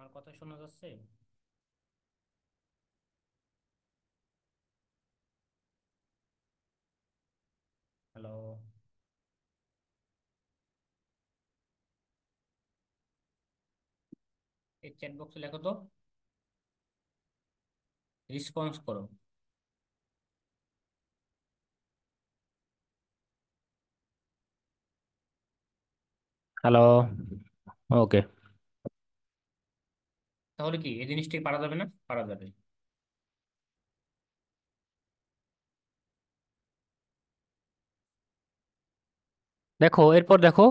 আমার কথা শোনা যাচ্ছে? হ্যালো। এই চ্যাট বক্সে লেখো তো, রেসপন্স করো। হ্যালো। ওকে। তাহলে কি এই জিনিসটাই পারা যাবে না? পারা যাবে। দেখো, এরপর দেখো,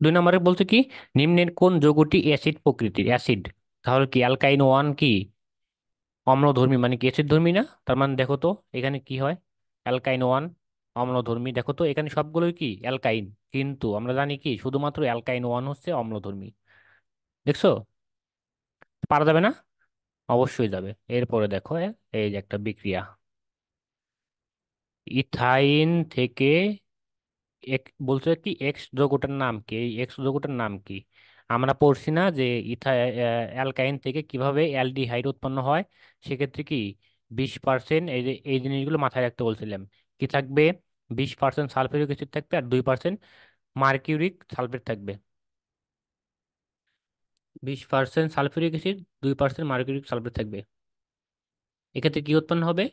2 নম্বরে বলছে কি, নিম্নের কোন যৌগটি অ্যাসিড প্রকৃতির? অ্যাসিড। তাহলে কি অ্যালকাইন ওয়ান কি অম্লধর্মী, মানে কি অ্যাসিড ধর্মী না? তার মানে দেখো তো এখানে কি হয়, অ্যালকাইন ওয়ান অম্লধর্মী। দেখো তো এখানে সবগুলোই কি অ্যালকাইন, কিন্তু আমরা জানি কি শুধুমাত্র অ্যালকাইন ওয়ান হচ্ছে অম্লধর্মী। দেখছো? পারা যাবে না? অবশ্যই যাবে। এরপরে দেখো, এই যে একটা বিক্রিয়া, ইথাইন থেকে বলছে কি এক্স যৌগটার নাম কি, এই এক্স যৌগটার নাম কি? আমরা পড়ছি না যে অ্যালকাইন থেকে কিভাবে অ্যালডিহাইড উৎপন্ন হয়? সেক্ষেত্রে কি 20%, এই যে এই জিনিসগুলো মাথায় রাখতে বলছিলাম। কি থাকবে? 20% সালফিউরিক অ্যাসিড থাকবে আর 2% মার্কিউরিক সালফেট থাকবে। 20% সালফিউরিক অ্যাসিড, 2% মার্কিউরিক সালফেট থাকবে। এক্ষেত্রে কি উৎপন্ন হবে?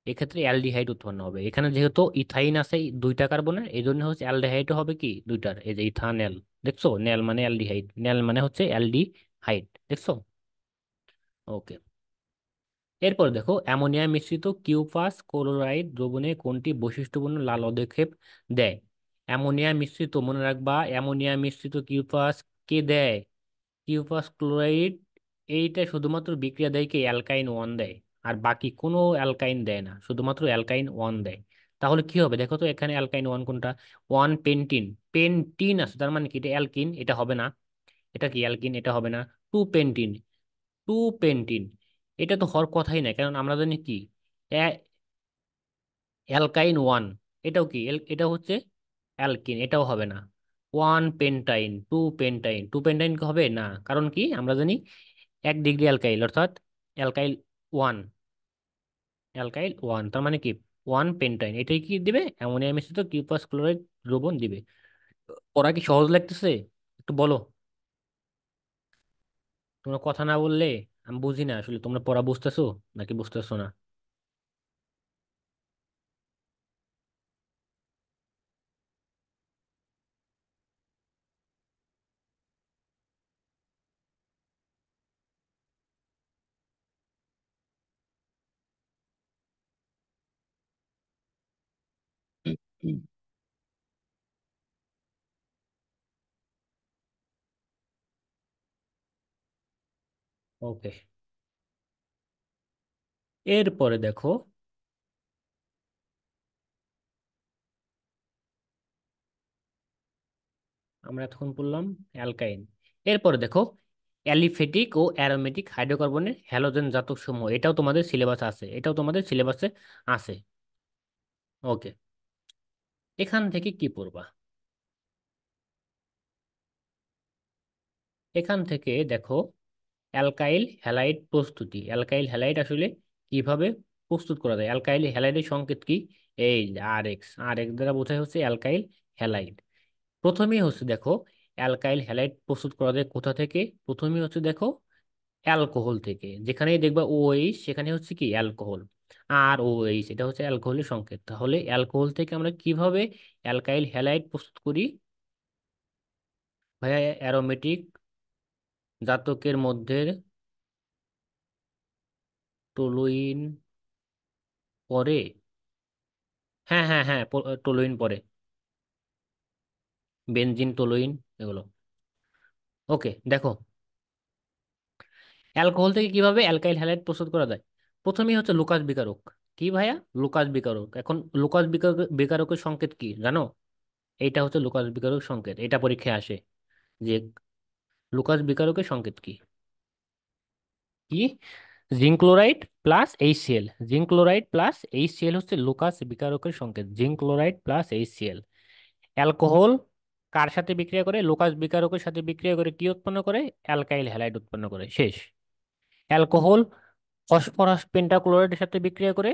এক্ষেত্রে অ্যালডিহাইড উৎপন্ন হবে। এখানে যেহেতু ইথাইন আছে দুইটা কার্বনের, এই জন্য হচ্ছে অ্যালডিহাইডও হবে কি দুইটার, এই যে ইথানেল। দেখছো, নেল মানে অ্যালডিহাইড, নেল মানে হচ্ছে অ্যালডিহাইড। দেখছো? ওকে। এরপর দেখো, অ্যামোনিয়া মিশ্রিত কিউপাস ক্লোরাইড দ্রবণে কোনটি বৈশিষ্ট্যপূর্ণ লাল পদক্ষেপ দেয়? অ্যামোনিয়া মিশ্রিত, মনে রাখবা, অ্যামোনিয়া মিশ্রিত কিউপাস কে দেয়? কিউপাস ক্লোরাইড। এইটা শুধুমাত্র বিক্রিয়া দেয় কি অ্যালকাইন ওয়ান দেয়, আর বাকি কোনো অ্যালকাইন দেয় না, শুধুমাত্র অ্যালকাইন ওয়ান দেয়। তাহলে কি হবে দেখো তো, এখানে অ্যালকাইন ওয়ান কোনটা? One pentene. পেন্টিন আছে, তার মানে কি এটা অ্যালকিন, এটা হবে না। এটা কি অ্যালকিন? এটা হবে না। Two pentene. Two pentene. এটা তো হওয়ার কথাই না, কারণ আমরা জানি কি অ্যালকাইন ওয়ান। এটাও কি এটা হচ্ছে অ্যালকিন, এটাও হবে না। One pentyne, two pentyne, two pentyne কি হবে না? কারণ কি আমরা জানি 1 ডিগ্রি অ্যালকাইল, অর্থাৎ অ্যালকাইল ওয়ান। অ্যালকাইল ওয়ান তার মানে কি ওয়ান পেন্টাইন, এটাই কি দিবে? অ্যামোনিয়া মিশ্রিত কিউপাস ক্লোরাইড দ্রবণ দিবে। ওরা কি সহজ লাগতেছে? একটু বলো। তোমরা কথা না বললে আমি বুঝি না আসলে তোমরা পড়া বুঝতেছো নাকি বুঝতেছো না। ওকে। এরপরে দেখো, আমরা এতক্ষণ পড়লাম অ্যালকাইন। এরপরে দেখো, অ্যালিফেটিক ও অ্যারোমেটিক হাইড্রোকার্বনের হ্যালোজেন জাতক সমূহ, এটাও তোমাদের সিলেবাসে আছে, এটাও তোমাদের সিলেবাসে আছে। ওকে। এখান থেকে কি পড়বা? এখান থেকে দেখো, অ্যালকাইল হ্যালাইড প্রস্তুতি। অ্যালকাইল হ্যালাইড আসলে কিভাবে প্রস্তুত করা যায়? অ্যালকাইল হ্যালাইডের সংকেত কি? এই আর এক্স, আর এক্স দ্বারা বোঝায় হচ্ছে অ্যালকাইল হ্যালাইড। প্রথমেই হচ্ছে দেখো, অ্যালকাইল হ্যালাইড প্রস্তুত করা যায় কোথা থেকে? প্রথমেই হচ্ছে দেখো অ্যালকোহল থেকে। যেখানেই দেখবা OH সেখানে হচ্ছে কি অ্যালকোহল, আর OH এটা হচ্ছে অ্যালকোহলের সংকেত। তাহলে অ্যালকোহল থেকে আমরা কিভাবে অ্যালকাইল হ্যালাইড প্রস্তুত করি? ভাইয়া, অ্যারোমেটিক জাতকের মধ্যে টলুইন পরে। হ্যাঁ হ্যাঁ হ্যাঁ, টলুইন পরে, বেনজিন, টলুইন, এগুলো। ওকে। দেখো, অ্যালকোহল থেকে কিভাবে অ্যালকাইল হ্যালাইড প্রস্তুত করা যায়? প্রথমেই হচ্ছে লুকাস বিকারক। কি ভাইয়া? লুকাস বিকারক। এখন লুকাস বিকারকের সংকেত কি জানো? এইটা হচ্ছে লুকাস বিকারক সংকেত, এটা পরীক্ষায় আসে যে লুকাস বিকারকের সংকেত কি? কি? Zinc chloride plus HCl। Zinc chloride plus HCl হচ্ছে লুকাস বিকারকের সংকেত, zinc chloride plus HCl। Alcohol কার সাথে বিক্রিয়া করে? লুকাস বিকারকের সাথে বিক্রিয়া করে কি উৎপন্ন করে? অ্যালকাইল হ্যালাইড উৎপন্ন করে। শেষ। অ্যালকোহল ফসফরাস পেন্টাক্লোরাইডের সাথে বিক্রিয়া করে।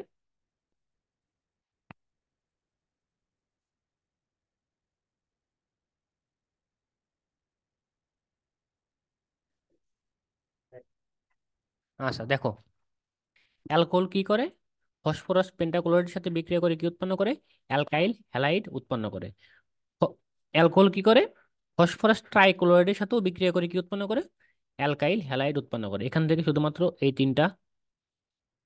আচ্ছা দেখো, অ্যালকোহল কি করে? ফসফরাস পেন্টাক্লোরাইডের সাথে বিক্রিয়া করে কি উৎপন্ন করে? অ্যালকাইল হ্যালাইড উৎপন্ন করে। অ্যালকোহল কি করে? ফসফরাস ট্রাইক্লোরাইডের সাথেও বিক্রিয়া করে কি উৎপন্ন করে? অ্যালকাইল হ্যালাইড উৎপন্ন করে। এখান থেকে শুধুমাত্র এই তিনটা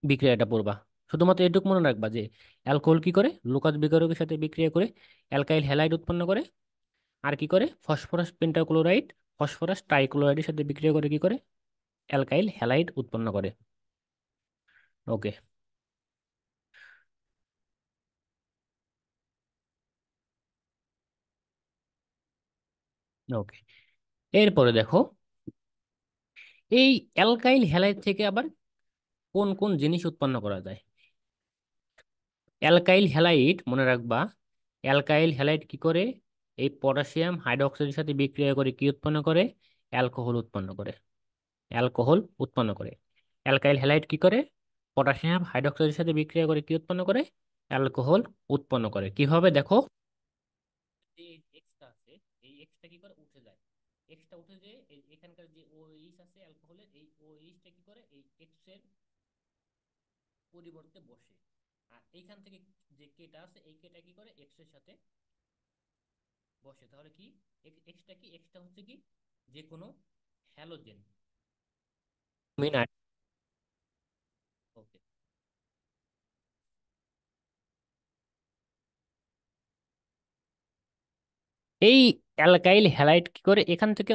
বিক্রিয়াটা পড়বা। শুধুমাত্র এটুকু মনে রাখবা যে অ্যালকোহল কি করে? লুকাস বিকারকের সাথে বিক্রিয়া করে অ্যালকাইল হ্যালাইড উৎপন্ন করে। আর কি করে? ফসফরাস পেন্টাক্লোরাইড ফসফরাস ট্রাইক্লোরাইডের সাথে বিক্রিয়া করে কি করে? অ্যালকাইল হ্যালাইড উৎপন্ন করে। ওকে। ওকে, এরপরে দেখো, এই অ্যালকাইল হ্যালাইড থেকে আবার কোন কোন জিনিস উৎপন্ন করা যায়। অ্যালকাইল হ্যালাইড মনে রাখবা, অ্যালকাইল হ্যালাইড কি করে? এই পটাশিয়াম হাইড্রোক্সাইডের সাথে বিক্রিয়া করে কি উৎপন্ন করে? অ্যালকোহল উৎপন্ন করে। অ্যালকোহল উৎপন্ন করে। অ্যালকাইল হ্যালাইড কি করে? পটাশিয়াম হাইড্রোক্সাইডের সাথে বিক্রিয়া করে কি উৎপন্ন করে? অ্যালকোহল উৎপন্ন করে। কিভাবে দেখো, যে এক্সটা আছে, এই এক্সটা কি করে? উঠে যায়। এক্সটা উঠে যে এখানকার যে OH আছে অ্যালকোহলের, এই OH টা কি করে? এই এক্স এর পরিবর্তে বসে। আর এইখান থেকে যে কেটা আছে, এই কেটা কি করে? এক্স এর সাথে বসে। তাহলে কি এক্সটা কি? এক্সটা হচ্ছে কি? যে কোনো হ্যালোজেন। মিন। ওকে। এই অ্যালকাইল হ্যালাইড কি করে? এখান থেকে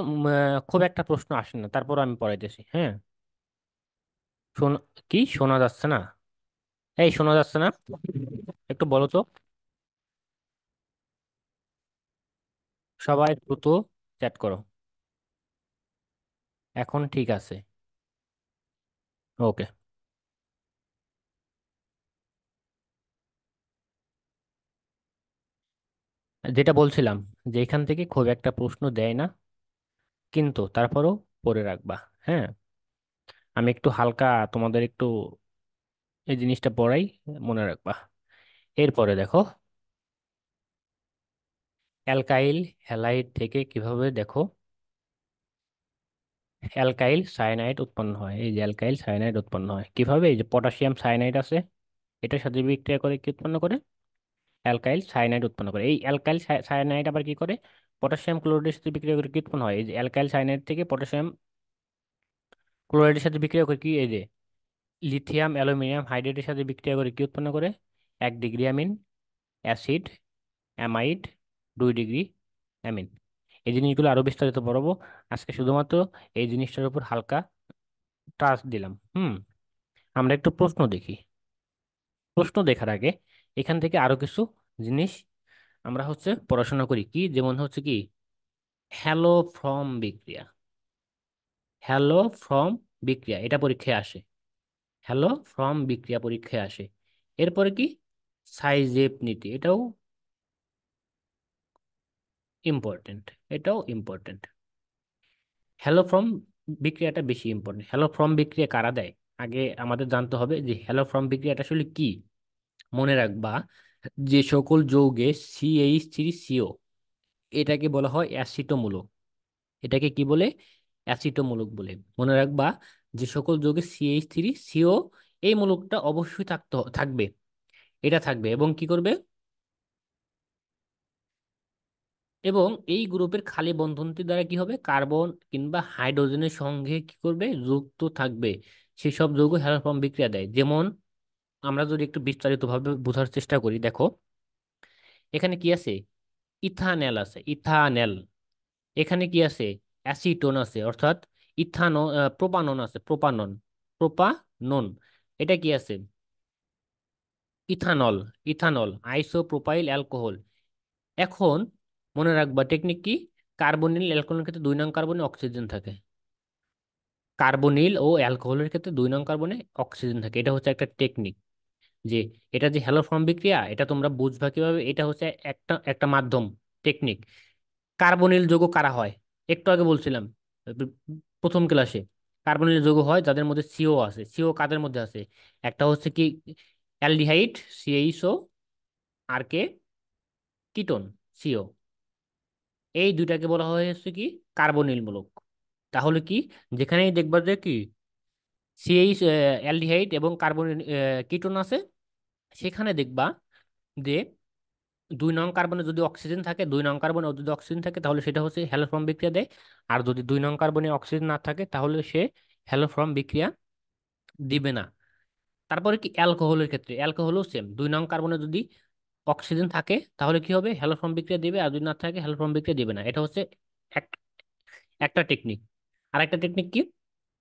খুব একটা প্রশ্ন আসে না, তারপর আমি পড়াইতেছি। হ্যাঁ, শোন। কি শোনা যাচ্ছে না? এই শোনা যাচ্ছে না? একটু বলো তো। সবাই দ্রুত চ্যাট করো। এখন ঠিক আছে। ওকে। যেটা বলছিলাম, যে এখান থেকে খুব একটা প্রশ্ন দেয় না, কিন্তু তারপরও পড়ে রাখবা। হ্যাঁ, আমি একটু হালকা তোমাদের একটু এই জিনিসটা পড়াই, মনে রাখবা। এরপরে দেখো, অ্যালকাইল হ্যালাইড থেকে কিভাবে দেখো অ্যালকাইল সায়ানাইড উৎপন্ন হয়। এই যে অ্যালকাইল সায়ানাইড উৎপন্ন হয় কিভাবে? এই যে পটাশিয়াম সায়ানাইড আছে, এটার সাথে বিক্রিয়া করে কি উৎপন্ন করে? অ্যালকাইল সায়ানাইড উৎপন্ন করে। এই অ্যালকাইল সায়ানাইড আবার কি করে? পটাশিয়াম ক্লোরাইডের সাথে বিক্রিয়া করে কি উৎপন্ন হয়? এই যে অ্যালকাইল সায়ানাইড থেকে পটাশিয়াম ক্লোরাইডের সাথে বিক্রিয়া করে কি? এই যে লিথিয়াম অ্যালুমিনিয়াম হাইড্রেটের সাথে বিক্রিয়া করে কি উৎপন্ন করে? 1 degree amine acid amide, 2 degree amine. এই জিনিসগুলো আরো বিস্তারিত পড়াবো। আজকে শুধুমাত্র এই জিনিসটার উপর হালকা টাচ দিলাম। আমরা একটু প্রশ্ন দেখি। প্রশ্ন দেখার আগে এখান থেকে আরো কিছু জিনিস আমরা পড়াশোনা করি। কি যেমন কি হ্যালো ফ্রম বিক্রিয়া। হ্যালো ফ্রম বিক্রিয়া এটা পরীক্ষায় আসে। হ্যালো ফ্রম বিক্রিয়া পরীক্ষায় আসে। এরপরে কি সাইজেপ নীতি, এটাও ইম্পর্টেন্ট। এটাও ইম্পর্টেন্ট। হ্যালো ফ্রম বিক্রিয়াটা বেশি ইম্পর্টেন্ট। হ্যালো ফ্রম বিক্রিয়া কারা দেয়? আগে আমাদের জানতে হবে যে হ্যালো ফ্রম বিক্রিয়াটা আসলে কি। মনে রাখবা, যে সকল যৌগে CH3CO, এটাকে বলা হয় অ্যাসিটোমূলক। এটাকে কি বলে? অ্যাসিটোমূলক বলে। মনে রাখবা, যে সকল যৌগে CH3CO, এই মূলকটা অবশ্যই থাকবে। এটা থাকবে এবং কি করবে? এবং এই গ্রুপের খালি বন্ধনটি দ্বারা কি হবে? কার্বন কিংবা হাইড্রোজেনের সঙ্গে কি করবে? যুক্ত থাকবে। সেসব যৌগ হ্যালোফর্ম বিক্রিয়া দেয়। যেমন আমরা যদি একটু বিস্তারিতভাবে বোঝার চেষ্টা করি, দেখো এখানে কি আছে? ইথানেল আছে, ইথানেল। এখানে কি আছে? অ্যাসিটোন আছে, অর্থাৎ প্রোপানন আছে, প্রোপানন, প্রোপানন। এটা কি আছে? Ethanol, ethanol isopropyl alcohol. এখন মনে রাখবা টেকনিক কি? কার্বনিল অ্যালকোহলের ক্ষেত্রে 2 নং কার্বনে অক্সিজেন থাকে। কার্বনিল ও অ্যালকোহলের ক্ষেত্রে 2 নং কার্বনে অক্সিজেন থাকে। এটা হচ্ছে একটা টেকনিক। যে এটা যে হ্যালোফর্ম বিক্রিয়া, এটা তোমরা বুঝবা কিভাবে? এটা হচ্ছে একটা একটা মাধ্যম, টেকনিক। কার্বনিল যৌগ কারা হয়? একটু আগে বলছিলাম, প্রথম ক্লাসে, কার্বনিল যৌগ হয় যাদের মধ্যে সিও আছে। সিও কাদের মধ্যে আছে? একটা হচ্ছে কি অ্যালডিহাইড, সিএইচও, আর কে কিটোন, সিও। এই দুইটাকে বলা হয়েছে কি কার্বনিল মূলক। তাহলে কি, যেখানেই দেখবা যে কি সিএইচ, অ্যালডিহাইড এবং কার্বনিল কিটোন আছে, সেখানে দেখবা যে 2 নং কার্বনে যদি অক্সিজেন থাকে, 2 নং কার্বনে যদি অক্সিজেন থাকে, তাহলে সেটা হচ্ছে হ্যালোফর্ম বিক্রিয়া দেয়। আর যদি 2 নং কার্বনে অক্সিজেন না থাকে, তাহলে সে হ্যালোফর্ম বিক্রিয়া দিবে না। তারপরে কি অ্যালকোহলের ক্ষেত্রে, অ্যালকোহলও সেম, 2 নং কার্বনে যদি অক্সিজেন থাকে তাহলে কি হবে, হ্যালোফর্ম বিক্রিয়া দিবে, আর যদি না থাকে হ্যালোফর্ম বিক্রিয়া দিবে না। এটা হচ্ছে এক- একটা টেকনিক। আর একটা টেকনিক কি,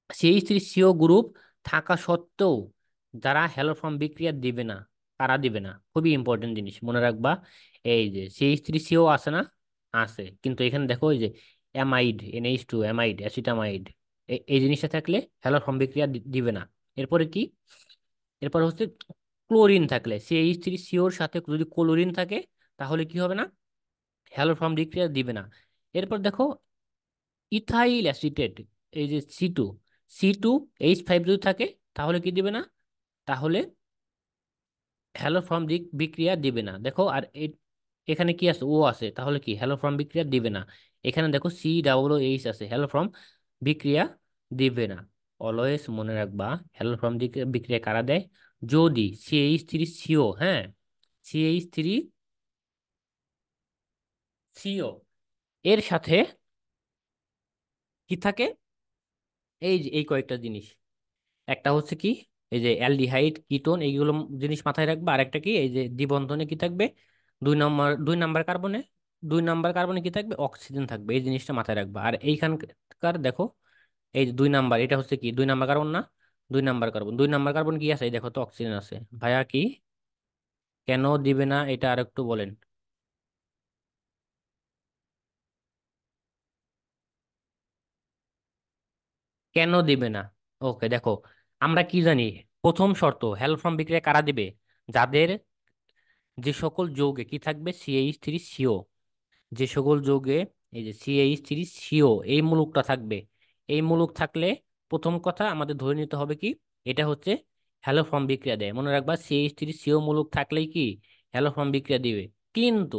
CH3CO গ্রুপ থাকা সত্ত্বেও যারা হ্যালোফর্ম বিক্রিয়া দিবে না, তারা দিবে না। খুবই ইম্পর্টেন্ট জিনিস মনে রাখবা। এই যে CH3CO আছে না, আছে, কিন্তু এখানে দেখো এই যে অ্যামাইড, NH2 অ্যামাইড, অ্যাসিটামাইড, এই জিনিসটা থাকলে হ্যালোফর্ম বিক্রিয়া দিবে না। এরপরে কি, এরপর হচ্ছে ক্লোরিন থাকলে, CH3COর সাথে যদি ক্লোরিন থাকে, তাহলে কি হবে না, হ্যালোফর্ম বিক্রিয়া দিবে না। এরপর দেখো ইথাইল অ্যাসিটেট, এই যে C2H5 যদি থাকে, তাহলে কি দিবে না, তাহলে হ্যালো ফর্ম বিক্রিয়া দিবে না। দেখো আর এখানে কি আছে, ও আছে, তাহলে কি হ্যালো ফর্ম বিক্রিয়া দিবে না। এখানে দেখো COOH আছে, হ্যালো ফর্ম বিক্রিয়া দিবে না। অলওয়েজ মনে রাখবা, হ্যালো ফর্ম বিক্রিয়া কারা দেয়? যদি CH3CO, হ্যাঁ, CH3CO এর সাথে কি থাকে, এই যে এই কয়েকটা জিনিস। একটা হচ্ছে কি, এই যে অ্যালডিহাইড, কিটোন, এইগুলো জিনিস মাথায় রাখবা। আর একটা কি, এই যে দ্বিবন্ধনে কি থাকবে, 2 নাম্বার কার্বনে কি থাকবে, অক্সিজেন থাকবে। এই জিনিসটা মাথায় রাখবা। আর এইখানকার দেখো, এই যে 2 নাম্বার, এটা হচ্ছে কি 2 নাম্বার কার্বন না, 2 নাম্বার কার্বন, 2 নাম্বার কার্বন কি আছে, এই দেখো তো অক্সিজেন আছে। ভাইয়া কি, কেন দিবে না এটা আর একটু বলেন। কেন দিবে না? ওকে, দেখো, আমরা কি জানি, প্রথম শর্ত হ্যালোফর্ম বিক্রিয়া কারা দিবে, যাদের, যে সকল যৌগে কি থাকবে, CH3CO, যে সকল যৌগে এই যে CH3CO এই মূলকটা থাকবে। এই মূলক থাকলে প্রথম কথা আমাদের ধরে নিতে হবে কি, এটা হচ্ছে হ্যালোফর্ম বিক্রিয়া দেয়। মনে রাখবা, CH3CO মূলক থাকলেই কি হ্যালোফর্ম বিক্রিয়া দিবে। কিন্তু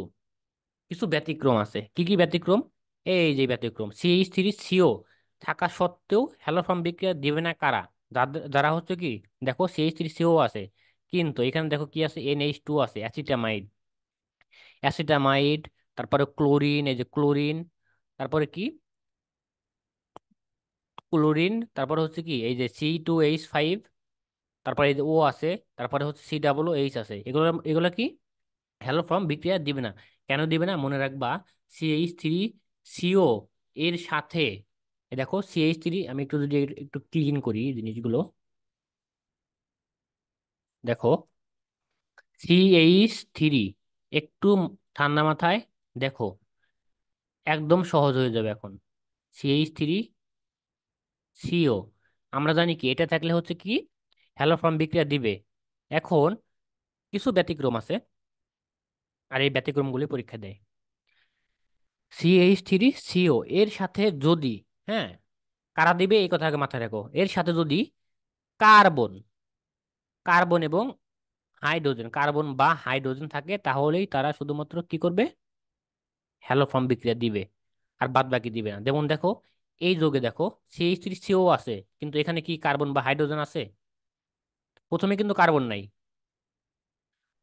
কিছু ব্যতিক্রম আছে। কি কি ব্যতিক্রম? এই যে ব্যতিক্রম, CH3CO থাকা সত্ত্বেও হ্যালোফর্ম বিক্রিয়া দিবে না কারা, যারা হচ্ছে কি, দেখো CH3CO আছে, কিন্তু এখানে দেখো কি আছে, NH2 আছে, অ্যাসিটামাইড, অ্যাসিটামাইড, তারপরে ক্লোরিন, এই যে ক্লোরিন, তারপরে কি ক্লোরিন, তারপরে হচ্ছে কি এই যে C2H5, তারপরে এই যে ও আছে, তারপরে হচ্ছে COOH আছে। এগুলো এগুলো কি হ্যালোফর্ম বিক্রিয়া দিবে না। কেন দিবে না? মনে রাখবা, CH3CO এর সাথে, এই দেখো CH3, আমি একটু যদি একটু ক্লিন করি জিনিসগুলো, দেখো CH3, একটু ঠান্ডা মাথায় দেখো, একদম সহজ হয়ে যাবে এখন। CH3CO, আমরা জানি কি এটা থাকলে হচ্ছে কি হ্যালোফর্ম বিক্রিয়া দিবে। এখন কিছু ব্যতিক্রম আছে, আর এই ব্যতিক্রমগুলি পরীক্ষা দেয়। CH3CO এর সাথে যদি, হ্যাঁ, কারা দিবে এই কথা আগে মাথায় রাখো, এর সাথে যদি কার্বন, কার্বন এবং হাইড্রোজেন, কার্বন বা হাইড্রোজেন থাকে, তাহলেই তারা শুধুমাত্র কি করবে, হ্যালোফর্ম বিক্রিয়া দিবে। আর বাদ বাকি দিবে না। যেমন দেখো, এই যোগে দেখো CH3CO আছে, কিন্তু এখানে কি কার্বন বা হাইড্রোজেন আছে? প্রথমে কিন্তু কার্বন নাই,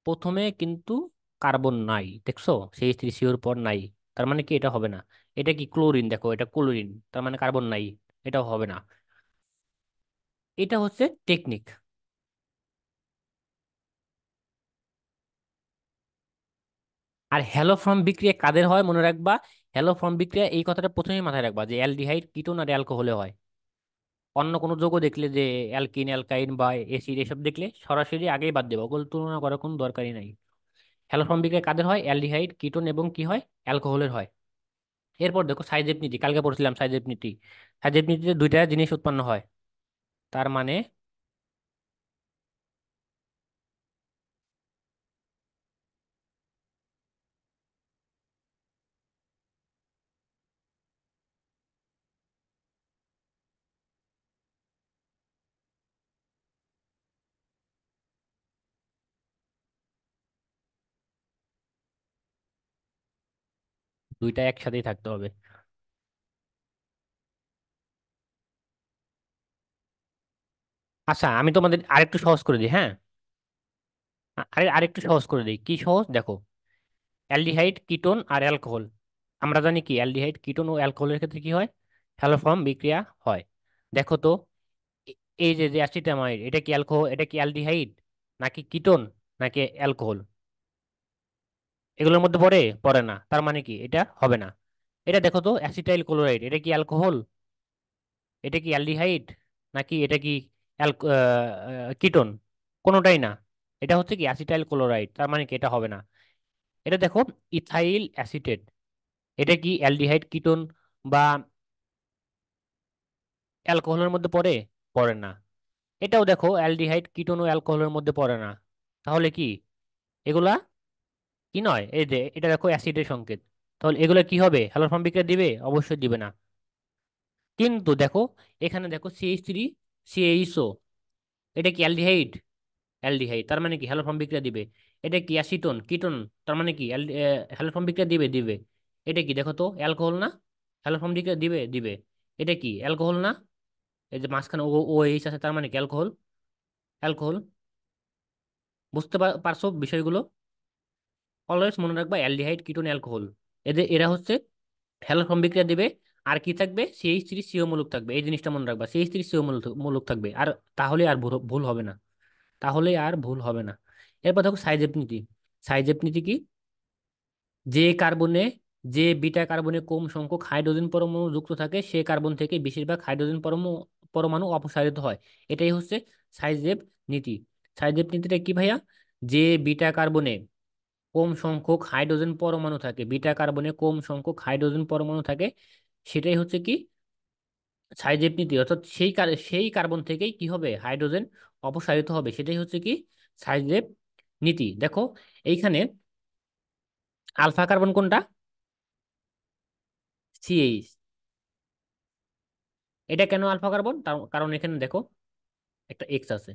প্রথমে কিন্তু কার্বন নাই, দেখছো, CH3COর পর নাই। তার মানে কি এটা হবে না। এটা কি ক্লোরিন, দেখো এটা ক্লোরিন, তার মানে কার্বন নাই, এটাও হবে না। এটা হচ্ছে টেকনিক। আর হ্যালোফর্ম বিক্রিয়া কাদের হয় মনে রাখবা, হ্যালোফর্ম বিক্রিয়া এই কথাটা প্রথমেই মাথায় রাখবা, যে অ্যালডিহাইড, কিটোন আর অ্যালকোহলে হয়। অন্য কোনো যৌগ দেখলে, যে অ্যালকিন, অ্যালকাইন বা এসিড এসব দেখলে সরাসরি আগেই বাদ দেবো, ওগুলো তুলনা করার কোনো দরকারই নাই। হ্যালোফর্ম বিক্রিয়া কাদের হয়, অ্যালডিহাইড, কিটোন এবং কি হয়, অ্যালকোহলের হয়। এরপর দেখো সাইজেব নীতি, কালকে পড়ছিলাম সাইজেব নীতি। সাইজেব নীতিতে দুইটা জিনিস উৎপন্ন হয়, তার মানে দুইটা একসাথেই থাকতে হবে। আচ্ছা, আমি তোমাদের আরেকটু সহজ করে দিই, হ্যাঁ। আরেকটু সহজ করে দিই, কি সহজ দেখো। অ্যালডিহাইড, কিটোন আর অ্যালকোহল, আমরা জানি কি অ্যালডিহাইড, কিটোন ও অ্যালকোহলের ক্ষেত্রে কি হয়, হ্যালোফর্ম বিক্রিয়া হয়। দেখো তো, এ- এই যে যে অ্যাসিটামাইড, এটা কি অ্যালকোহল, এটা কি অ্যালডিহাইড নাকি কিটোন নাকি অ্যালকোহল? এগুলোর মধ্যে পড়ে? পড়ে না, তার মানে কি এটা হবে না। এটা দেখো তো, অ্যাসিটাইল ক্লোরাইড, এটা কি অ্যালকোহল, এটা কি অ্যালডিহাইড নাকি এটা কি কিটোন? কোনোটাই না। এটা হচ্ছে কি অ্যাসিটাইল ক্লোরাইড, তার মানে কি এটা হবে না। এটা দেখো, ইথাইল অ্যাসিটেট, এটা কি অ্যালডিহাইড, কিটোন বা অ্যালকোহলের মধ্যে পড়ে? পড়ে না। এটাও দেখো, অ্যালডিহাইড, কিটোন ও অ্যালকোহলের মধ্যে পড়ে না। তাহলে কি এগুলা কি নয়? এই যে এটা দেখো অ্যাসিডের সংকেত, তাহলে এগুলা কি হবে, হ্যালোফর্ম বিক্রিয়া দিবে? অবশ্যই দিবে না। কিন্তু দেখো, এখানে দেখো CH3 CH, এটা কি অ্যালডিহাইড? অ্যালডিহাইড, তার মানে কি হ্যালোফর্ম বিক্রিয়া দিবে। এটা কি অ্যাসিটোন, কিটোন, তার মানে কি হ্যালোফর্ম বিক্রিয়া দিবে? দিবে। এটা কি দেখো তো, অ্যালকোহল না? হ্যালোফর্ম বিক্রিয়া দিবে? দিবে। এটা কি অ্যালকোহল না? এই যে মাঝখানে OH আছে, তার মানে কি অ্যালকোহল? অ্যালকোহল। বুঝতে পারছো বিষয়গুলো? অলওয়েজ মনে রাখবা, অ্যালডিহাইড, কিটোন, অ্যালকোহল, এদের এরা হচ্ছে হ্যালোফর্ম বিক্রিয়া দিবে। আর কি থাকবে? CH3CO মূলক থাকবে, এই জিনিসটা মনে রাখবা, CH3CO মূলক মূলক থাকবে। আর তাহলে আর ভুল ভুল হবে না, তাহলে আর ভুল হবে না। এরপর দেখো সাইজেব নীতি। সাইজেব নীতি কি? যে কার্বনে যে বিটা কার্বনে কম সংখ্যক হাইড্রোজেন পরমাণু যুক্ত থাকে, সে কার্বন থেকে বেশিরভাগ হাইড্রোজেন পরমাণু অপসারিত হয়। এটাই হচ্ছে সাইজেব নীতি। সাইজেব নীতিটা কি ভাইয়া? যে বিটা কার্বনে কম সংখ্যক হাইড্রোজেন পরমাণু থাকে, বিটা কার্বনে কম সংখ্যক হাইড্রোজেন পরমাণু থাকে, সেটাই হচ্ছে কি সাইজেব নীতি। অর্থাৎ সেই কার্বন থেকেই কি হবে, হাইড্রোজেন অপসারিত হবে, সেটাই হচ্ছে কি সাইজেব নীতি। দেখো এইখানে আলফা কার্বন কোনটা? CH। এটা কেন আলফা কার্বন? কারণ এখানে দেখো একটা এক্স আছে,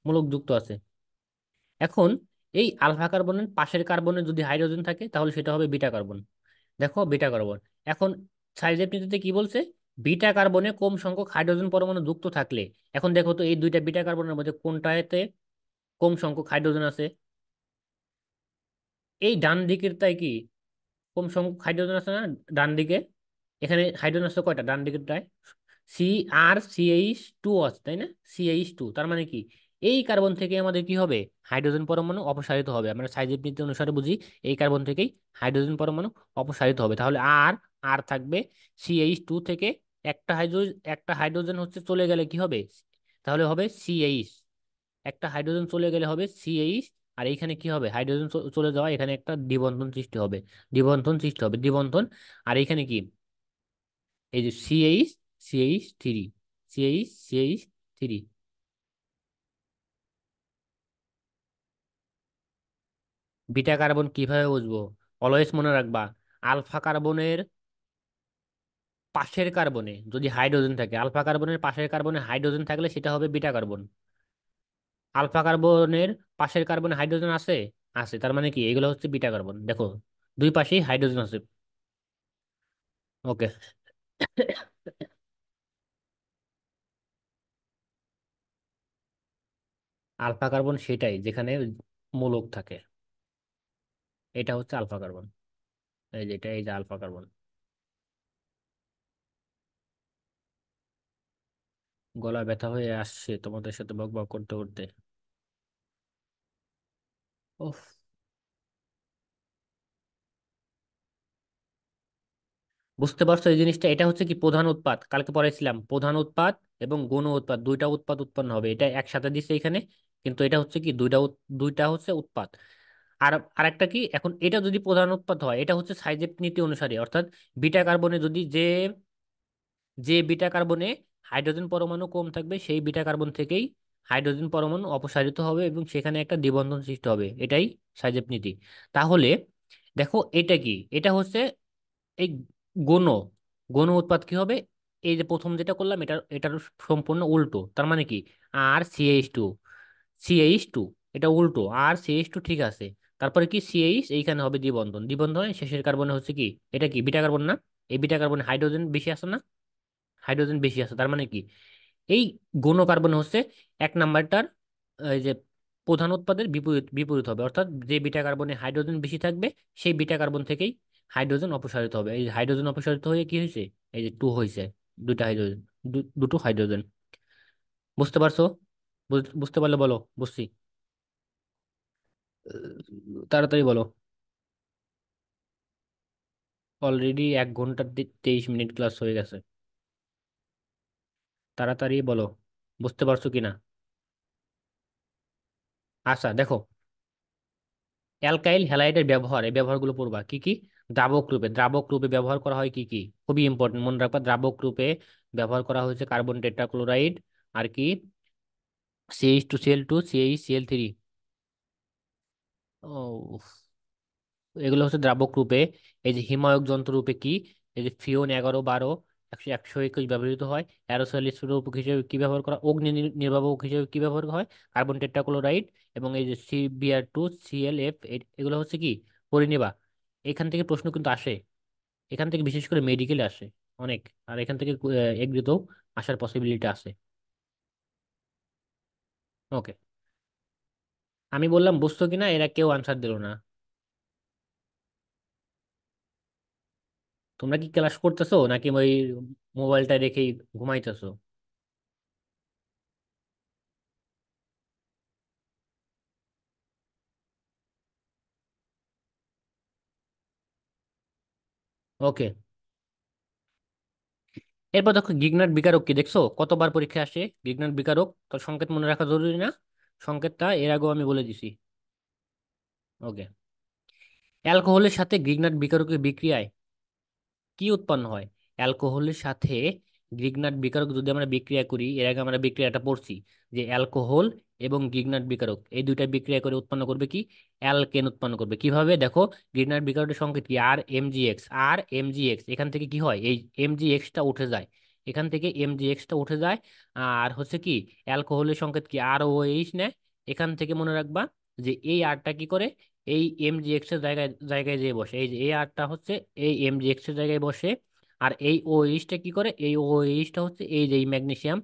মূলক যুক্ত আছে। এখন এই আলফা কার্বনের পাশের কার্বনে যদি হাইড্রোজেন থাকে, তাহলে সেটা হবে বিটা কার্বন। দেখো বিটা কার্বন। এখন সাইজের নীতিতে কি বলছে? বিটা কার্বনে কম সংখ্যক হাইড্রোজেন পরমাণু যুক্ত থাকলে, এখন দেখো তো এই দুইটা বিটা কার্বনের মধ্যে কোনটাতে কম সংখ্যক হাইড্রোজেন আছে? এই ডান দিকের তাই কি কম সংখ্যক হাইড্রোজেন আছে না? ডান দিকে এখানে হাইড্রোজেন আছে কয়টা ডান দিকেরটায়? সি আর CH2 আছে, তাই না? CH2, তার মানে কি এই কার্বন থেকে আমাদের কি হবে, হাইড্রোজেন পরমাণু অপসারিত হবে। আমরা সাইজের নীতি অনুসারে বুঝি, এই কার্বন থেকেই হাইড্রোজেন পরমাণু অপসারিত হবে। তাহলে আর আর থাকবে, CH2 থেকে একটা হাইড্রোজেন হচ্ছে চলে গেলে কি হবে, তাহলে হবে CH। একটা হাইড্রোজেন চলে গেলে হবে CH। আর এইখানে কি হবে, হাইড্রোজেন চলে যাওয়া, এখানে একটা দ্বিবন্ধন সৃষ্টি হবে, দ্বিবন্ধন। আর এইখানে কি, এই যে CH3, CH3। বিটা কার্বন কিভাবে বুঝবো? অলওয়েজ মনে রাখবা, আলফা কার্বনের পাশের কার্বনে যদি হাইড্রোজেন থাকে, আলফা কার্বনের পাশের কার্বনে হাইড্রোজেন থাকলে সেটা হবে বিটা কার্বন। আলফা কার্বনের পাশের কার্বনে হাইড্রোজেন আছে? আছে, তার মানে কি এগুলো হচ্ছে বিটা কার্বন। দেখো দুই পাশেই হাইড্রোজেন আছে। ওকে। আলফা কার্বন সেটাই যেখানে মূলক থাকে, এটা হচ্ছে আলফা কার্বন। এই যে আলফা কার্বন। গলা ব্যথা হয়ে আসছে তোমাদের সাথে বক বক করতে করতে। ওহ। বুঝতে পারছো এই জিনিসটা? এটা হচ্ছে কি প্রধান উৎপাদ, কালকে পড়াইছিলাম প্রধান উৎপাদ এবং গৌণ উৎপাদ, দুইটা উৎপাদ উৎপন্ন হবে, এটা একসাথে দিচ্ছে এখানে। কিন্তু এটা হচ্ছে কি দুইটা হচ্ছে উৎপাদ। আর আরেকটা কি, এখন এটা যদি প্রধান উৎপাদ হয়, এটা হচ্ছে সাইজের নীতি অনুসারে, অর্থাৎ বিটা কার্বনে যদি যে যে বিটা কার্বনে হাইড্রোজেন পরমাণু কম থাকবে, সেই বিটা কার্বন থেকেই হাইড্রোজেন পরমাণু অপসারিত হবে এবং সেখানে একটা দ্বিবন্ধন সৃষ্টি হবে, এটাই সাইজেব নীতি। তাহলে দেখো এটা কি, এটা হচ্ছে এই গণ গণ উৎপাদ কি হবে, এই যে প্রথম যেটা করলাম এটার সম্পূর্ণ উল্টো। তার মানে কি আর CH2, এটা উল্টো, আর CH2 ঠিক আছে। তারপরে কি সিএইচ, এইখানে হবে দ্বিবন্ধন, দ্বিবন্ধনের শেষের কার্বনে হচ্ছে কি, এটা কি বিটা কার্বন না? এই বিটা কার্বনে হাইড্রোজেন বেশি আছে না? হাইড্রোজেন বেশি আছে, তার মানে কি এই গৌণ কার্বন হচ্ছে এক নাম্বারটার এই যে প্রধান উৎপাদের বিপরীত বিপরীত হবে, অর্থাৎ যে বিটা কার্বনে হাইড্রোজেন বেশি থাকবে সেই বিটা কার্বন থেকেই হাইড্রোজেন অপসারিত হবে। এই হাইড্রোজেন অপসারিত হয়ে কি হয়েছে, এই যে টু হয়েছে, দুইটা হাইড্রোজেন, দুটো হাইড্রোজেন। বুঝতে পারছো? বুঝতে পারলে বলো, বুঝছি। তাড়াতাড়ি বলো। অলরেডি 1 ঘন্টা 23 মিনিট ক্লাস হয়ে গেছে। তাড়াতাড়ি বলো, বুঝতে পারছো কিনা। আচ্ছা দেখো, অ্যালকাইল হ্যালাইডের ব্যবহার, এই ব্যবহারগুলো পড়বা কি কি। দ্রাবক রূপে, দ্রাবক রূপে ব্যবহার করা হয় কি কি, খুবই ইম্পর্টেন্ট মনে রাখবা। দ্রাবক রূপে ব্যবহার করা হয়েছে কার্বন টেট্রাক্লোরাইড, আর কি CH2Cl2 CH Cl3। ও, এগুলো হচ্ছে দ্রাবক রূপে। এই যে হিমায়ক যন্ত্র রূপে কি, এই যে ফিওন 11 12 100 121 ব্যবহৃত হয়। অ্যারোসল রূপক হিসেবে কি ব্যবহার করা, অগ্নি নির্বাপক হিসেবে কি ব্যবহার করা হয়, কার্বন টেট্রাক্লোরাইড। এবং এই যে CbR2 ClF, এগুলো হচ্ছে কি পরিনিবা। এখান থেকে প্রশ্ন কিন্তু আসে, এখান থেকে বিশেষ করে মেডিকেলে আসে অনেক। আর এখান থেকে এগ্রিতেও আসার পসিবিলিটি আছে। ওকে, আমি বললাম বুঝতো কিনা, এরা কেউ আনসার দিল না। তোমরা কি ক্লাস করতেছো নাকি ওই মোবাইলটা রেখেই ঘুমাইতেছো? ওকে, এরপর দেখো গিগনাট বিকারক কি, দেখছো কতবার পরীক্ষা আসে গিগনাট বিকারক, তো সংকেত মনে রাখা জরুরি না? সংকেতটা এর আগেও আমি বলে দিছি। ওকে, অ্যালকোহলের সাথে গ্রিগনাট বিকারকের বিক্রিয়ায় কি উৎপন্ন হয়? অ্যালকোহলের সাথে গ্রিগনাট বিকারক যদি আমরা বিক্রিয়া করি, এর আগে আমরা বিক্রিয়াটা পড়ছি, যে অ্যালকোহল এবং গ্রিগনাট বিকারক এই দুইটা বিক্রিয়া করে উৎপন্ন করবে কি, অ্যালকেন উৎপন্ন করবে। কিভাবে দেখো, গ্রিগনাট বিকারকের সংকেত কি, আর এমজিএক্স। আর এমজিএক্স, এখান থেকে কি হয়, এই এমজিএক্সটা উঠে যায়, এখান থেকে এমজিএক্সটা উঠে যায়। আর হচ্ছে কি, অ্যালকোহলের সংকেত কি, আর OH নেয়। এখান থেকে মনে রাখবা যে এই আরটা কি করে, এই এমজিএক্স এর জায়গায় জায়গায় যেয়ে বসে, এই যে এই আরটা হচ্ছে এই এমজিএক্স এর জায়গায় বসে। আর এই ওএইচটা কি করে, এই ওএইচটা হচ্ছে এই যে ম্যাগনেসিয়াম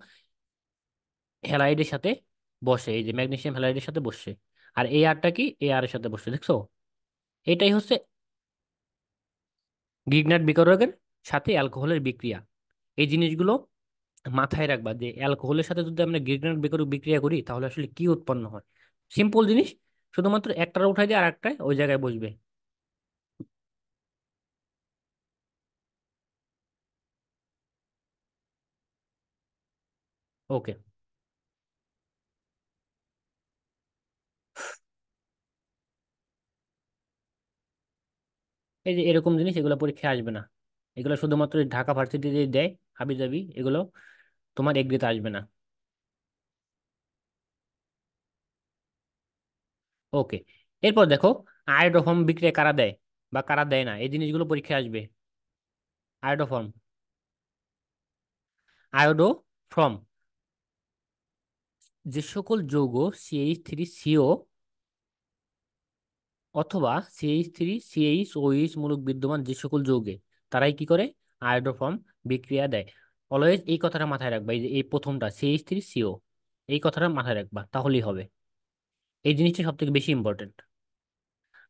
হ্যালাইডের সাথে বসে, এই যে ম্যাগনেসিয়াম হ্যালাইডের সাথে বসে। আর এই আরটা কি, এই আর এর সাথে বসে, দেখছো? এটাই হচ্ছে গ্রিগনাট বিকারকের সাথে অ্যালকোহলের বিক্রিয়া। এই জিনিসগুলো মাথায় রাখবা, যে অ্যালকোহলের সাথে যদি আমরা গ্রিগনাট বিকারক বিক্রিয়া করি তাহলে আসলে কি উৎপন্ন হয়। সিম্পল জিনিস, শুধুমাত্র একটার উঠাই দিয়ে আর একটাই ওই জায়গায় বসবে। ওকে, এই যে এরকম জিনিস, এগুলো পরীক্ষায় আসবে না। এগুলো শুধুমাত্র এই ঢাকা ভার্সিটিতে দেয়, হাবি জাবি এগুলো, তোমার এগ্রিতে আসবে না। ওকে, এরপর দেখো, আয়োডোফর্ম বিক্রিয়া কারা দেয় বা কারা দেয় না, এই জিনিসগুলো পরীক্ষায় আসবে। আয়োডোফর্ম, আয়োডোফর্ম, যে সকল যৌগ CH3CO অথবা CH3CH OH মূলক বিদ্যমান যে সকল যৌগে, তারাই কি করে, আয়োডোফর্ম বিক্রিয়া দেয়। অলওয়েজ এই কথাটা মাথায় রাখবা, এই যে এই প্রথমটা CH3CO, এই কথাটা মাথায় রাখবা তাহলেই হবে। এই জিনিসটা সব থেকে বেশি ইম্পর্টেন্ট।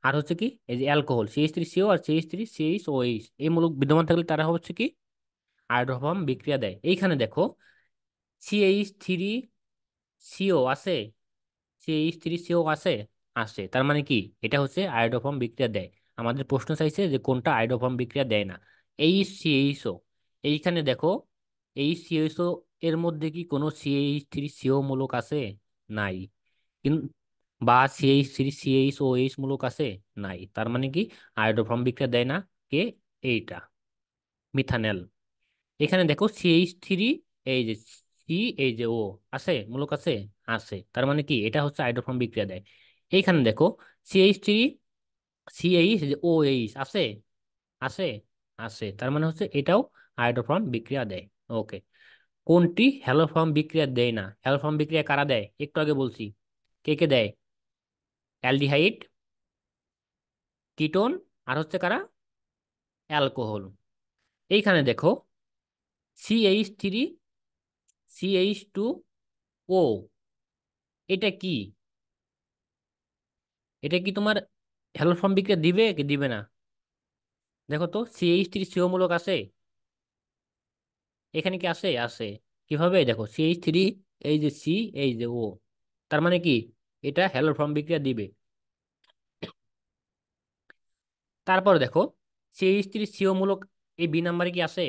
আর হচ্ছে কি, এই যে অ্যালকোহল CH3CO আর CH3CH OH এই মূলক বিদ্যমান থাকলে তারা হচ্ছে কি আয়োডোফর্ম বিক্রিয়া দেয়। এইখানে দেখো CH3CO আছে, CH3CO আছে, আসে, তার মানে কি এটা হচ্ছে আয়োডোফর্ম বিক্রিয়া দেয়। আমাদের প্রশ্ন চাইছে যে কোনটা আয়োডোফর্ম বিক্রিয়া দেয় না। CHO, এইখানে দেখো CHO এর মধ্যে কি কোনো CH3CO মূলক আছে? নাই। কিন্তু বা CH3CH OH মূলক আছে? নাই, তার মানে কি আয়োডোফর্ম বিক্রিয়া দেয় না। কে, এইটা মিথানেল। এখানে দেখো CH3, এই যে সি, এই যে ও, আছে মূলক আছে, আছে, তার মানে কি এটা হচ্ছে আইডোফর্ম বিক্রিয়া দেয়। এইখানে দেখো CH3CH, যে OH আছে, আছে, আছে, তার মানে হচ্ছে এটাও আয়োডোফর্ম বিক্রিয়া দেয়। ওকে, কোনটি হ্যালোফর্ম বিক্রিয়া দেয় না? হ্যালোফর্ম বিক্রিয়া কারা দেয় একটু আগে বলছি, কে কে দেয়, অ্যালডিহাইড, কিটোন, আর হচ্ছে কারা, অ্যালকোহল। এইখানে দেখো, CH3, CH2O, এটা কি? এটা কি তোমার হ্যালোফর্ম বিক্রিয়া দিবে কি দিবে না? দেখো তো, CH3 CO মূলক আছে এখানে, কি আছে? আছে। কিভাবে? দেখো, CH3, এই যে সি, এই যে ও, তার মানে কি এটা হ্যালোফর্ম বিক্রিয়া দিবে। তারপর দেখো, CH3 CO মূলক এই বি নাম্বারে কি আছে?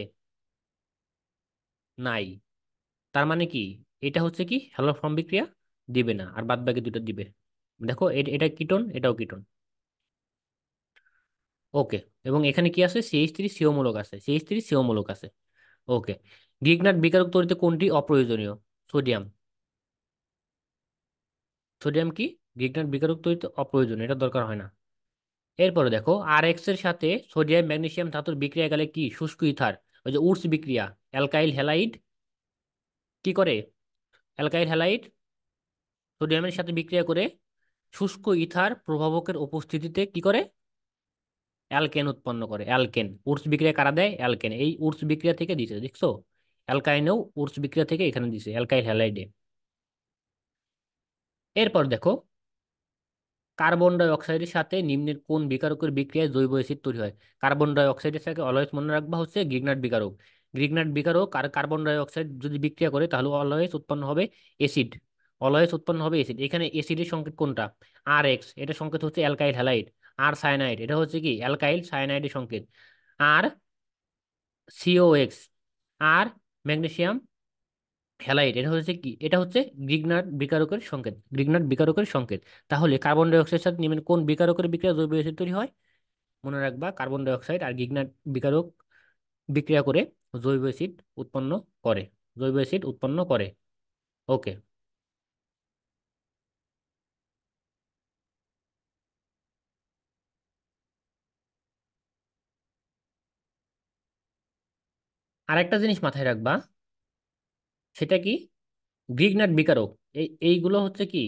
নাই। তার মানে কি এটা হচ্ছে কি হ্যালোফর্ম বিক্রিয়া দিবে না, আর বাদ বাকি দুটো দিবে। দেখো, এটা কিটোন, এটাও কিটোন। ওকে। এবং এখানে কি আছে? CH3 CO মূলক আছে, CH3 CO মূলক আছে। ওকে। গ্রিগনাট বিকারক তৈরিতে কোনটি অপ্রয়োজনীয়? সোডিয়াম। সোডিয়াম কি গ্রিগনাট বিকারক তৈরিতে অপ্রয়োজনীয়, এটা দরকার হয় না। এরপরে দেখো, RX এর সাথে সোডিয়াম ম্যাগনেসিয়াম ধাতুর বিক্রিয়া গেলে কি শুষ্ক ইথার, ওই যে উডস বিক্রিয়া, অ্যালকাইল হ্যালাইড কি করে? অ্যালকাইল হ্যালাইড সোডিয়ামের সাথে বিক্রিয়া করে শুষ্ক ইথার প্রভাবকের উপস্থিতিতে কি করে? অ্যালকেন উৎপন্ন করে। অ্যালকেন উডস বিক্রিয়া কারা দেয়? অ্যালকেন। এই উডস বিক্রিয়া থেকে দিছে, দেখছো? অ্যালকাইনেও উডস বিক্রিয়া থেকে এখানে দিছে অ্যালকাইল হ্যালাইডে। এরপর দেখো, কার্বন ডাই অক্সাইডের সাথে নিম্নের কোন বিকারকের বিক্রিয়ায় জৈব অ্যাসিড তৈরি হয়? কার্বন ডাই অক্সাইডের সাথে অলওয়েজ মনে রাখবা হচ্ছে গ্রিগনাট বিকারক। গ্রিগনাট বিকারক আর কার্বন ডাই অক্সাইড যদি বিক্রিয়া করে তাহলে অলওয়েজ উৎপন্ন হবে অ্যাসিড। অলওয়েজ উৎপন্ন হবে অ্যাসিড। এখানে অ্যাসিডের সংকেত কোনটা? RX, এটা সংকেত হচ্ছে অ্যালকাইল হ্যালাইড। আর সায়ানাইড, এটা হচ্ছে কি অ্যালকাইল সায়ানাইডের সংকেত। আর COX, আর ম্যাগনেসিয়াম হ্যালাইড, এটা হচ্ছে কি? এটা হচ্ছে গ্রিগনাট বিকারকের সংকেত, গ্রিগনাট বিকারকের সংকেত। তাহলে কার্বন ডাই অক্সাইডের সাথে নিম্নের কোন বিকারকের বিক্রিয়া জৈব অ্যাসিড তৈরি হয়? মনে রাখবা, কার্বন ডাই অক্সাইড আর গ্রিগনাট বিকারক বিক্রিয়া করে জৈব অ্যাসিড উৎপন্ন করে, জৈব অ্যাসিড উৎপন্ন করে। ওকে। আরেকটা জিনিস মাথায় রাখবা, সেটা কি? গ্রিগনাট বিকারক, এইগুলো হচ্ছে কি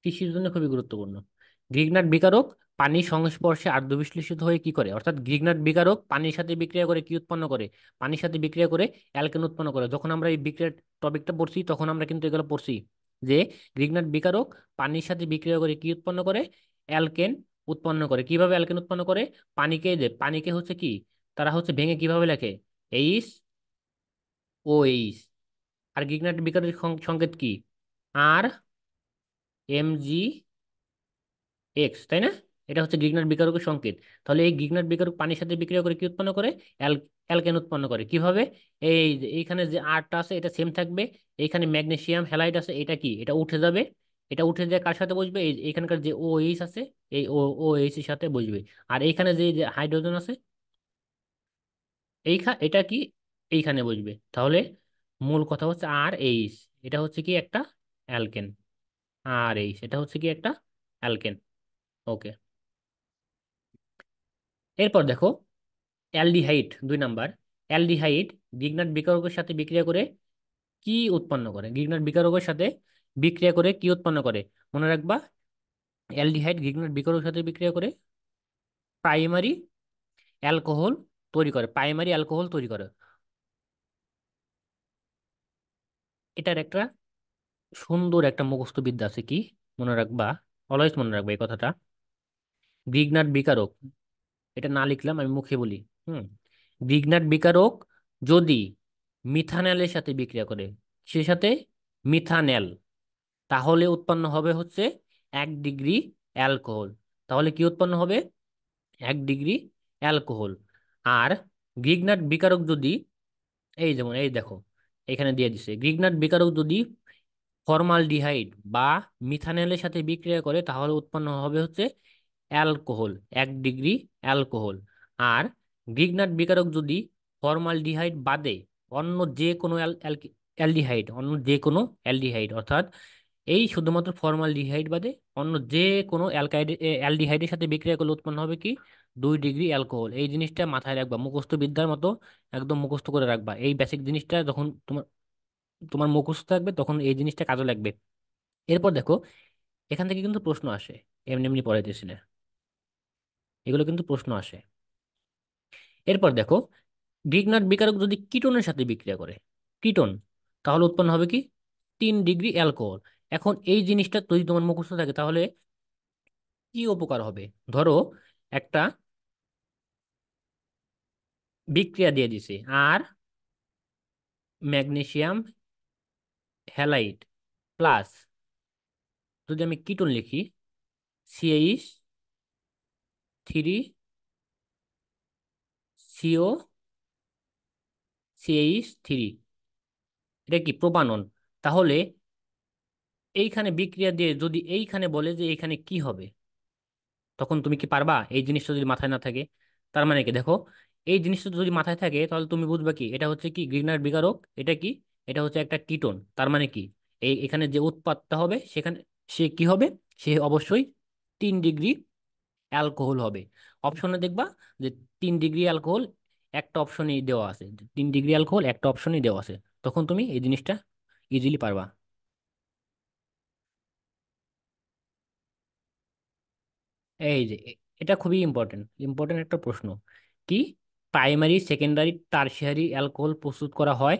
কৃষির জন্য খুবই গুরুত্বপূর্ণ। গ্রিগনাট বিকারক পানির সংস্পর্শে আদ্র বিশ্লেষিত হয়ে কি করে? অর্থাৎ গ্রিগনাট বিকারক পানির সাথে বিক্রিয়া করে কি উৎপন্ন করে? পানির সাথে বিক্রিয়া করে অ্যালকেন উৎপন্ন করে। যখন আমরা এই বিক্রিয়ার টপিকটা পড়ছি তখন আমরা কিন্তু এগুলো পড়ছি যে গ্রিগনাট বিকারক পানির সাথে বিক্রিয়া করে কি উৎপন্ন করে? অ্যালকেন উৎপন্ন করে। কিভাবে অ্যালকেন উৎপন্ন করে? পানিকে হচ্ছে কি, তারা হচ্ছে ভেঙে কিভাবে লেখে? HOH। আর গ্রিগনাট বিকারকের সংকেত কি? RMgX, তাই না? এটা হচ্ছে গ্রিগনাট বিকারকের সংকেত। তাহলে এই গ্রিগনাট বিকারক পানির সাথে বিক্রিয়া করে কি উৎপন্ন করে? অ্যালকেন উৎপন্ন করে। কিভাবে? এইখানে যে আরটা আছে এটা সেম থাকবে, এইখানে ম্যাগনেসিয়াম হ্যালাইড আছে, এটা কি, এটা উঠে যাবে। এটা উঠে যায় কার সাথে বসবে? এইখানকার যে OH আছে, এই OH এর সাথে বসবে। আর এইখানে যে যে হাইড্রোজেন আছে, এটা কি এইখানে বসবে। তাহলে মূল কথা হচ্ছে RH, এটা হচ্ছে কি একটা অ্যালকেন। এটা হচ্ছে কি একটা অ্যালকেন। ওকে। এরপর দেখো, অ্যালডিহাইড 2 নাম্বার। অ্যালডিহাইড গ্রিগনাট বিকারকের সাথে বিক্রিয়া করে কি উৎপন্ন করে? গ্রিগনাট বিকারকের সাথে বিক্রিয়া করে কি উৎপন্ন করে? মনে রাখবা, অ্যালডিহাইড গ্রিগনাট বিকারকের সাথে বিক্রিয়া করে প্রাইমারি অ্যালকোহল তৈরি করে, প্রাইমারি অ্যালকোহল তৈরি করে। এটার একটা সুন্দর একটা মুখস্থ বিদ্যা আছে, কি মনে রাখবা, অলওয়েজ মনে রাখবা এই কথাটা। গ্রিগনাট বিকারক, এটা না লিখলাম, আমি মুখে বলি। হুম। গ্রিগনাট বিকারক যদি মিথানলের সাথে বিক্রিয়া করে, সে সাথে মিথানেল, তাহলে উৎপন্ন হবে হচ্ছে 1 ডিগ্রি অ্যালকোহল। তাহলে কি উৎপন্ন হবে? 1 ডিগ্রি অ্যালকোহল। আর গ্রিগনাট বিকারক যদি, এই যেমন এই দেখো, এখানে দিয়ে দিছে, গ্রিগনাট বিকারক যদি ফর্মালডিহাইড বা মিথানলের সাথে বিক্রিয়া করে তাহলে উৎপন্ন হবে হচ্ছে অ্যালকোহল, 1 ডিগ্রি অ্যালকোহল। আর গ্রিগনাট বিকারক যদি ফর্মালডিহাইড বাদে অন্য যে কোনো অ্যালডিহাইড, অন্য যে কোনো অ্যালডিহাইড, অর্থাৎ এই শুধুমাত্র ফর্মালডিহাইড বাদে অন্য যে কোনো অ্যালডিহাইডের সাথে বিক্রিয়া করলে উৎপন্ন হবে কি? 2 ডিগ্রি অ্যালকোহল। এই জিনিসটা মাথায় রাখবা, মুখস্থ বিদ্যার মতো একদম মুখস্থ করে রাখবা। এই বেসিক জিনিসটা যখন তোমার তোমার মুখস্থ থাকবে তখন এই জিনিসটা কাজে লাগবে। এরপর দেখো, এখান থেকে কিন্তু প্রশ্ন আসে, এমনি এমনি পড়াইতেছি না। এগুলো কিন্তু প্রশ্ন আসে। এরপর দেখো, গ্রিগনার বিকারক যদি কিটোনের সাথে বিক্রিয়া করে, কিটোন, তাহলে উৎপন্ন হবে কি? 3 ডিগ্রি অ্যালকোহল। এখন এই জিনিসটা যদি তোমার মুখস্থ থাকে তাহলে কি উপকার হবে? ধরো একটা বিক্রিয়া দিয়ে দিছে, আর ম্যাগনেসিয়াম হ্যালাইড প্লাস, যদি আমি কিটোন লিখি, CH3, COCH3, এটা কি প্রোপানন? তাহলে এইখানে বিক্রিয়া দিয়ে যদি এইখানে বলে যে এইখানে কি হবে, তখন তুমি কি পারবা? এই জিনিসটা যদি মাথায় না থাকে, তার মানে কি দেখো, এই জিনিসটা যদি মাথায় থাকে তাহলে তুমি বুঝবা কি এটা হচ্ছে কি গ্রিগনার বিকারক, এটা কি, এটা হচ্ছে একটা কিটোন। তার মানে কি এই এখানে যে উৎপাদটা হবে সেখানে সে কি হবে? সে অবশ্যই 3 ডিগ্রি অ্যালকোহল হবে। অপশনে দেখবা যে 3 ডিগ্রি অ্যালকোহল একটা অপশনেই দেওয়া আছে, 3 ডিগ্রি অ্যালকোহল একটা অপশনেই দেওয়া আছে, তখন তুমি এই জিনিসটা ইজিলি পারবা। এই যে এটা খুবই ইম্পর্টেন্ট ইম্পর্টেন্ট একটা প্রশ্ন। কি? প্রাইমারি, সেকেন্ডারি, টারশিয়ারি অ্যালকোহল প্রস্তুত করা হয়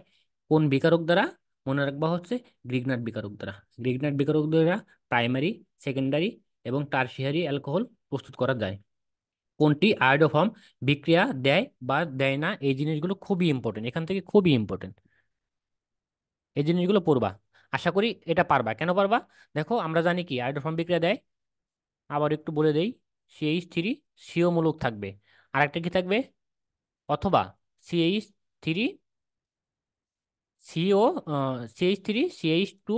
কোন বিকারক দ্বারা? মনে রাখবা হচ্ছে গ্রিগনার বিকারক দ্বারা। গ্রিগনার বিকারক দ্বারা প্রাইমারি, সেকেন্ডারি এবং টারশিয়ারি অ্যালকোহল প্রস্তুত করা যায়। কোনটি আয়োডোফর্ম বিক্রিয়া দেয় বা দেয় না, এই জিনিসগুলো খুবই ইম্পর্টেন্ট, এখান থেকে খুবই ইম্পর্টেন্ট। এই জিনিসগুলো পড়বা। আশা করি এটা পারবা। কেন পারবা? দেখো আমরা জানি কি আয়োডোফর্ম বিক্রিয়া দেয়, আবার একটু বলে দেই, CH3 সিও মূলক থাকবে, আর একটা কি থাকবে? অথবা CH3 সিও, CH3 CH2,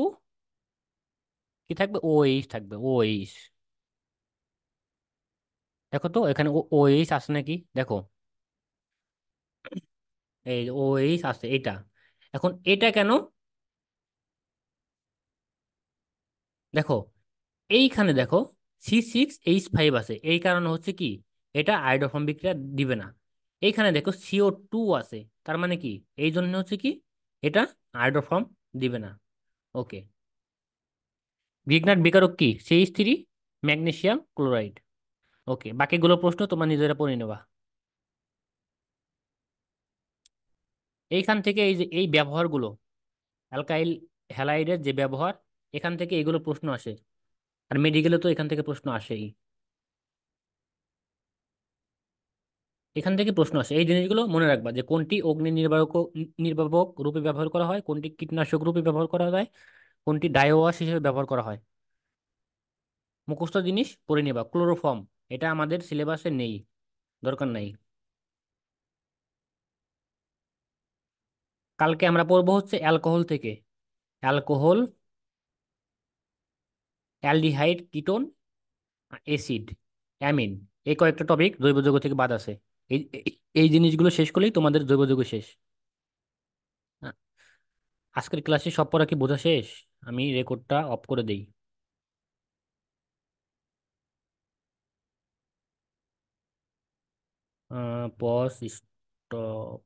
কি থাকবে? OH থাকবে, OH। দেখো তো এখানে OH আছে নাকি, দেখো এই OH আছে এটা। এখন এটা কেন? দেখো এইখানে দেখো C6H5 আছে, এই কারণে হচ্ছে কি এটা আয়োডোফর্ম বিক্রিয়া দিবে না। এইখানে দেখো CO2 আছে, তার মানে কি এই জন্য হচ্ছে কি এটা আয়োডোফর্ম দিবে না। ওকে। গ্রিগনার বিকারক কি? CH3 magnesium chloride. ওকে, বাকিগুলো প্রশ্ন তোমার নিজেরা পড়ে নেবা। এইখান থেকে এই যে এই ব্যবহারগুলো, অ্যালকাইল হ্যালাইডের যে ব্যবহার, এখান থেকে এগুলো প্রশ্ন আসে। আর মেডিকেলে তো এখান থেকে প্রশ্ন আসেই। এখান থেকে প্রশ্ন আসে, এই জিনিসগুলো মনে রাখবা যে কোনটি অগ্নি নির্বাপক নির্বাপক রূপে ব্যবহার করা হয়, কোনটি কীটনাশক রূপে ব্যবহার করা হয়, কোনটি ডাইওয়াশ হিসেবে ব্যবহার করা হয়। মুখস্থ জিনিস পড়ে নিবা। ক্লোরোফর্ম, এটা আমাদের সিলেবাসে নেই, দরকার নাই। কালকে আমরা পড়বো হচ্ছে অ্যালকোহল থেকে, alcohol, aldehyde, ketone, acid, amine, এই কয়েকটা টপিক জৈব যৌগ থেকে বাদ আছে। এই জিনিসগুলো শেষ করলেই তোমাদের জৈব যৌগ শেষ। আ- আজকের ক্লাসে সব পড়া কি বোঝা শেষ? আমি রেকর্ডটা অফ করে দেই। Pause, stop.